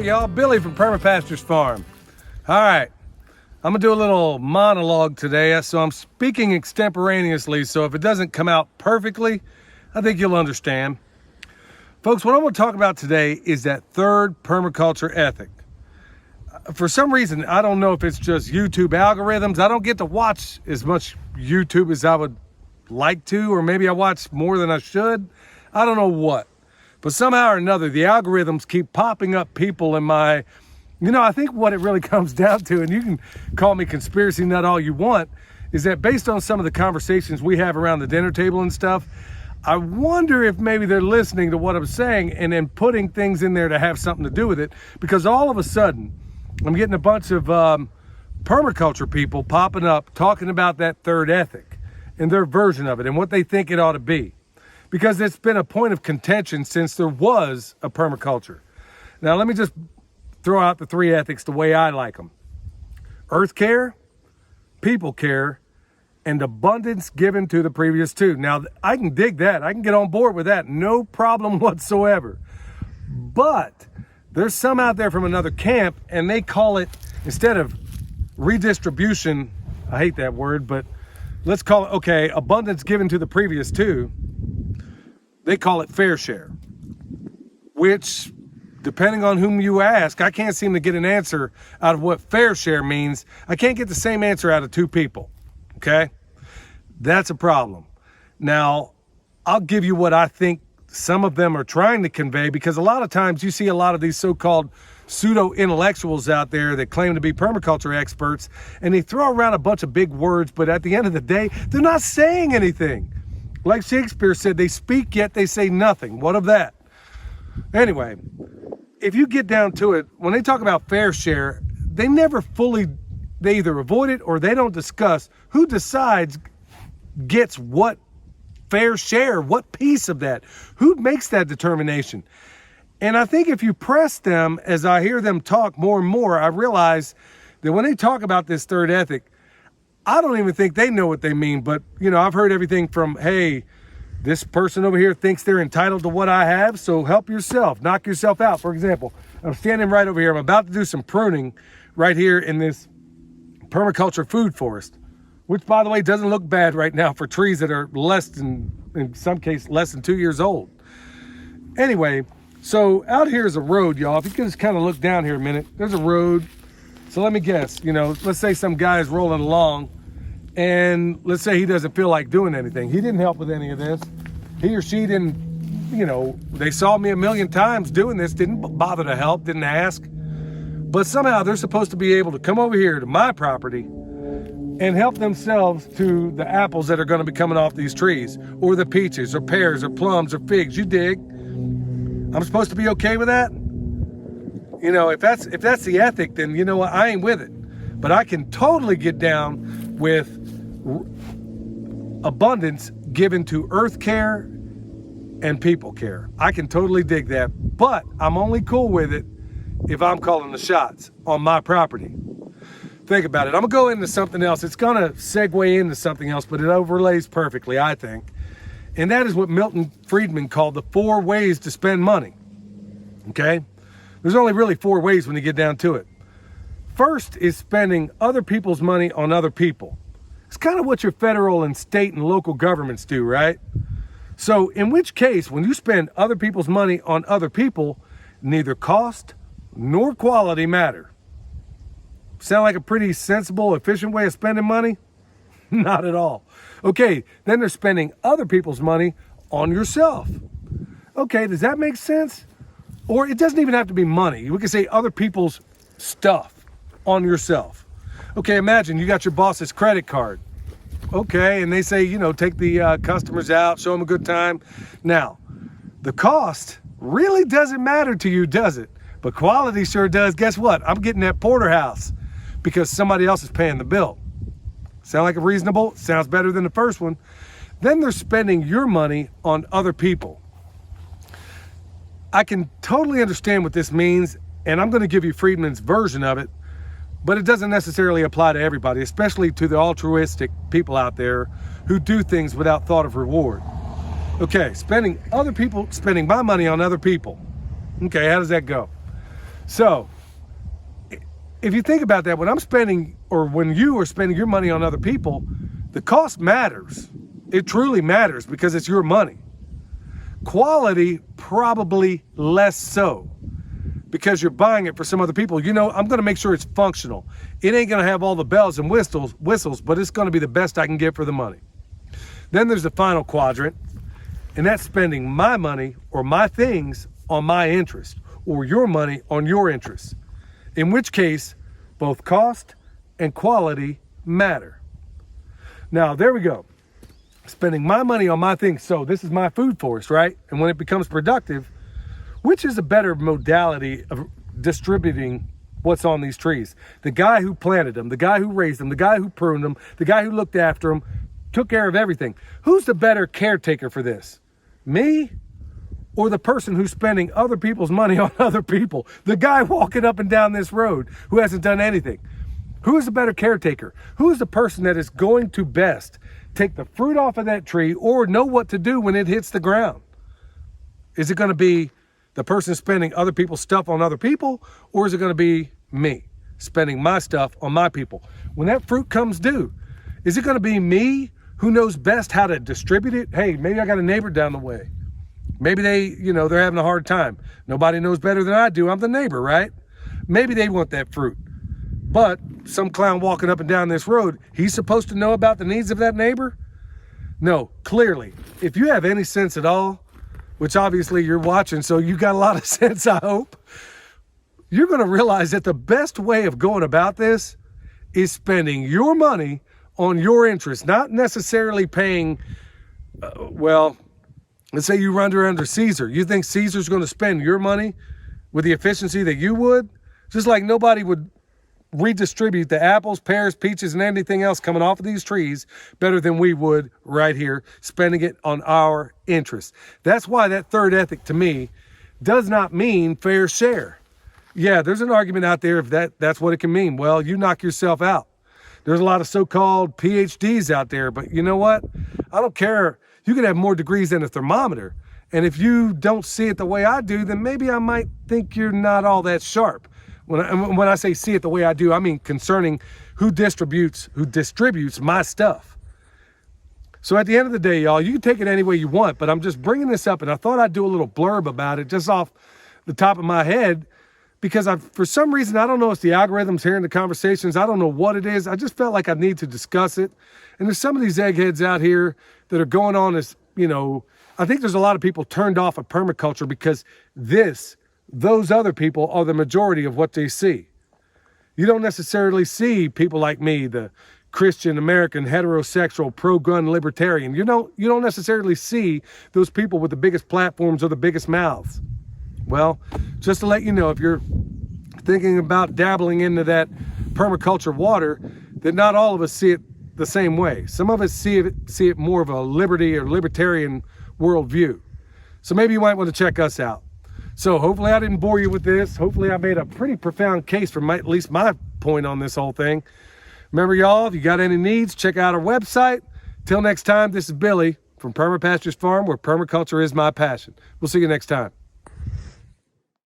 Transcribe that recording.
Hey y'all, Billy from Perma Pastures Farm. All right, I'm gonna do a little monologue today, so I'm speaking extemporaneously, so if it doesn't come out perfectly, I think you'll understand. Folks, what I'm gonna talk about today is that third permaculture ethic. For some reason, I don't know if it's just YouTube algorithms. I don't get to watch as much YouTube as I would like to, or maybe I watch more than I should. I don't know what. But somehow or another, the algorithms keep popping up people in my, I think what it really comes down to, and you can call me conspiracy nut all you want, is that based on some of the conversations we have around the dinner table and stuff, I wonder if maybe they're listening to what I'm saying and then putting things in there to have something to do with it. Because all of a sudden, I'm getting a bunch of permaculture people popping up talking about that third ethic and their version of it and what they think it ought to be. Because it's been a point of contention since there was a permaculture. Now, let me just throw out the three ethics the way I like them. Earth care, people care, and abundance given to the previous two. Now, I can dig that. I can get on board with that. No problem whatsoever. But there's some out there from another camp, and they call it, instead of redistribution, I hate that word, but let's call it, okay, abundance given to the previous two. They call it fair share, which, depending on whom you ask, I can't seem to get an answer out of what fair share means. I can't get the same answer out of two people, okay? That's a problem. Now, I'll give you what I think some of them are trying to convey, because a lot of times you see a lot of these so-called pseudo-intellectuals out there that claim to be permaculture experts, and they throw around a bunch of big words, but at the end of the day, they're not saying anything. Like Shakespeare said, they speak yet they say nothing. What of that? Anyway, if you get down to it, when they talk about fair share, they either avoid it or they don't discuss who decides gets what fair share, what piece of that, who makes that determination. And I think if you press them, as I hear them talk more and more, I realize that when they talk about this third ethic, I don't even think they know what they mean, but, I've heard everything from, hey, this person over here thinks they're entitled to what I have, so help yourself, knock yourself out. For example, I'm standing right over here. I'm about to do some pruning right here in this permaculture food forest, which, by the way, doesn't look bad right now for trees that are in some cases, less than 2 years old. Anyway, so out here is a road, y'all. If you can just kind of look down here a minute, there's a road. So let me guess, let's say some guy is rolling along and let's say he doesn't feel like doing anything. He didn't help with any of this. He or she didn't, they saw me a million times doing this, didn't bother to help, didn't ask. But somehow they're supposed to be able to come over here to my property and help themselves to the apples that are going to be coming off these trees, or the peaches or pears or plums or figs, you dig. I'm supposed to be okay with that? If that's the ethic, then you know what, I ain't with it. But I can totally get down with abundance given to earth care and people care. I can totally dig that, but I'm only cool with it if I'm calling the shots on my property. Think about it. I'm gonna go into something else. It's gonna segue into something else, but it overlays perfectly, I think. And that is what Friedman called the 4 ways to spend money, okay? There's only really 4 ways when you get down to it. First is spending other people's money on other people. It's kind of what your federal and state and local governments do, right? So in which case, when you spend other people's money on other people, neither cost nor quality matter. Sound like a pretty sensible, efficient way of spending money? Not at all. Okay, then they're spending other people's money on yourself. Okay, does that make sense? Or it doesn't even have to be money. We can say other people's stuff on yourself. Okay, imagine you got your boss's credit card. Okay, and they say, take the customers out, show them a good time. Now, the cost really doesn't matter to you, does it? But quality sure does. Guess what? I'm getting that porterhouse because somebody else is paying the bill. Sound like a reasonable? Sounds better than the first one. Then they're spending your money on other people. I can totally understand what this means, and I'm going to give you Friedman's version of it, but it doesn't necessarily apply to everybody, especially to the altruistic people out there who do things without thought of reward. Okay, spending my money on other people. Okay, how does that go? So if you think about that, when I'm spending, or when you are spending your money on other people, the cost matters. It truly matters because it's your money. Quality, probably less so, because you're buying it for some other people. You know, I'm going to make sure it's functional. It ain't going to have all the bells and whistles, but it's going to be the best I can get for the money. Then there's the final quadrant, and that's spending my money or my things on my interest, or your money on your interest. In which case, both cost and quality matter. Now, there we go. Spending my money on my things. So this is my food forest, right? And when it becomes productive, which is a better modality of distributing what's on these trees? The guy who planted them, the guy who raised them, the guy who pruned them, the guy who looked after them, took care of everything. Who's the better caretaker for this? Me or the person who's spending other people's money on other people? The guy walking up and down this road who hasn't done anything. Who is the better caretaker? Who is the person that is going to best take the fruit off of that tree or know what to do when it hits the ground? Is it going to be the person spending other people's stuff on other people, or is it going to be me spending my stuff on my people? When that fruit comes due, is it going to be me who knows best how to distribute it? Hey, maybe I got a neighbor down the way. Maybe they're having a hard time. Nobody knows better than I do. I'm the neighbor, right? Maybe they want that fruit. But some clown walking up and down this road, he's supposed to know about the needs of that neighbor? No, clearly. If you have any sense at all, which obviously you're watching, so you got a lot of sense, I hope, you're going to realize that the best way of going about this is spending your money on your interests, not necessarily paying, let's say you run under Caesar. You think Caesar's going to spend your money with the efficiency that you would? Just like nobody would redistribute the apples, pears, peaches, and anything else coming off of these trees better than we would right here, spending it on our interests. That's why that third ethic to me does not mean fair share. Yeah, there's an argument out there if that's what it can mean. Well, you knock yourself out. There's a lot of so-called PhDs out there, but you know what? I don't care. You could have more degrees than a thermometer. And if you don't see it the way I do, then maybe I might think you're not all that sharp. When I say see it the way I do, I mean concerning who distributes my stuff. So at the end of the day, y'all, you can take it any way you want, but I'm just bringing this up, and I thought I'd do a little blurb about it just off the top of my head, because for some reason, I don't know, it's the algorithms hearing the conversations. I don't know what it is. I just felt like I need to discuss it. And there's some of these eggheads out here that are going on as, I think there's a lot of people turned off of permaculture because those other people are the majority of what they see. You don't necessarily see people like me, the Christian, American, heterosexual, pro-gun libertarian. You don't necessarily see those people with the biggest platforms or the biggest mouths. Well, just to let you know, if you're thinking about dabbling into that permaculture water, that not all of us see it the same way. Some of us see it more of a liberty or libertarian worldview. So maybe you might want to check us out. So hopefully I didn't bore you with this. Hopefully I made a pretty profound case for at least my point on this whole thing. Remember, y'all, if you got any needs, check out our website. Till next time, this is Billy from Pastures Farm, where permaculture is my passion. We'll see you next time.